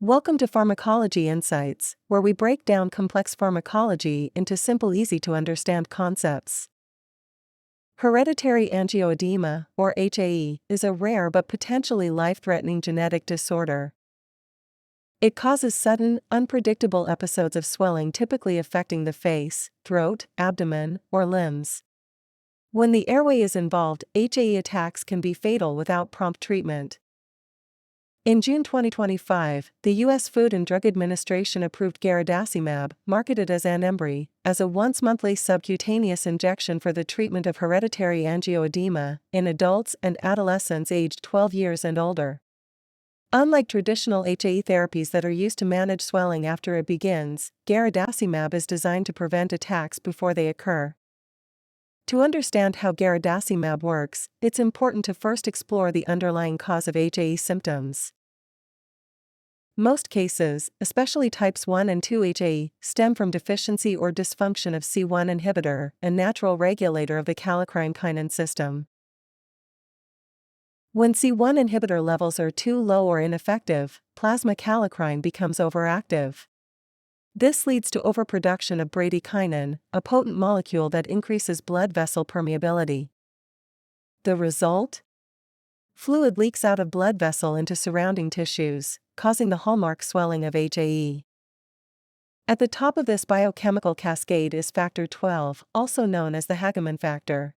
Welcome to Pharmacology Insights, where we break down complex pharmacology into simple, easy-to-understand concepts. Hereditary angioedema, or HAE, is a rare but potentially life-threatening genetic disorder. It causes sudden, unpredictable episodes of swelling typically affecting the face, throat, abdomen, or limbs. When the airway is involved, HAE attacks can be fatal without prompt treatment. In June 2025, the U.S. Food and Drug Administration approved Garadacimab, marketed as Andembry, as a once-monthly subcutaneous injection for the treatment of hereditary angioedema in adults and adolescents aged 12 years and older. Unlike traditional HAE therapies that are used to manage swelling after it begins, Garadacimab is designed to prevent attacks before they occur. To understand how Garadacimab works, it's important to first explore the underlying cause of HAE symptoms. Most cases, especially types 1 and 2 HAE, stem from deficiency or dysfunction of C1 inhibitor, a natural regulator of the kallikrein-kinin system. When C1 inhibitor levels are too low or ineffective, plasma kallikrein becomes overactive. This leads to overproduction of bradykinin, a potent molecule that increases blood vessel permeability. The result? Fluid leaks out of blood vessel into surrounding tissues, causing the hallmark swelling of HAE. At the top of this biochemical cascade is Factor XII, also known as the Hageman factor.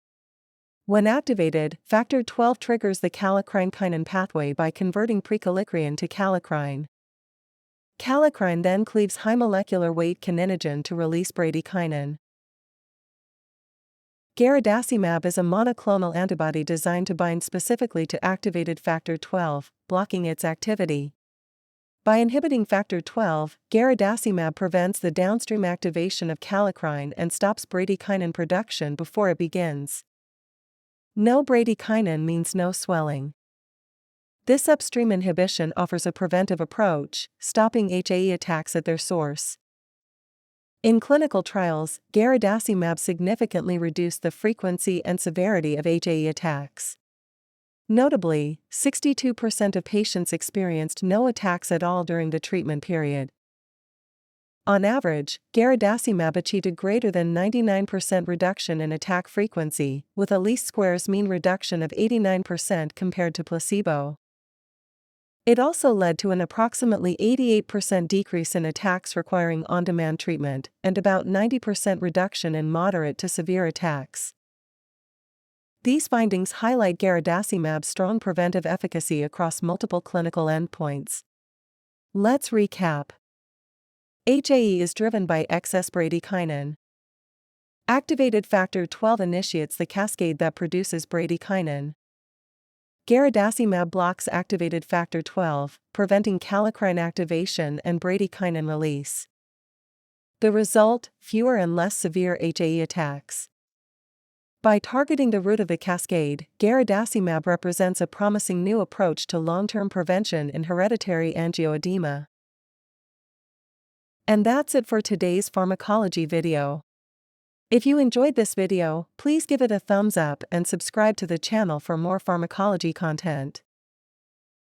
When activated, Factor XII triggers the kallikrein-kinin pathway by converting prekallikrein to kallikrein. Kallikrein then cleaves high molecular weight kininogen to release bradykinin. Garadacimab is a monoclonal antibody designed to bind specifically to activated Factor XII, blocking its activity. By inhibiting Factor XII, Garadacimab prevents the downstream activation of kallikrein and stops bradykinin production before it begins. No bradykinin means no swelling. This upstream inhibition offers a preventive approach, stopping HAE attacks at their source. In clinical trials, Garadacimab significantly reduced the frequency and severity of HAE attacks. Notably, 62% of patients experienced no attacks at all during the treatment period. On average, Garadacimab achieved a greater than 99% reduction in attack frequency, with a least squares mean reduction of 89% compared to placebo. It also led to an approximately 88% decrease in attacks requiring on-demand treatment, and about 90% reduction in moderate to severe attacks. These findings highlight Garadacimab's strong preventive efficacy across multiple clinical endpoints. Let's recap. HAE is driven by excess bradykinin. Activated Factor XII initiates the cascade that produces bradykinin. Garadacimab blocks activated Factor XII, preventing kallikrein activation and bradykinin release. The result: fewer and less severe HAE attacks. By targeting the root of the cascade, Garadacimab represents a promising new approach to long-term prevention in hereditary angioedema. And that's it for today's pharmacology video. If you enjoyed this video, please give it a thumbs up and subscribe to the channel for more pharmacology content.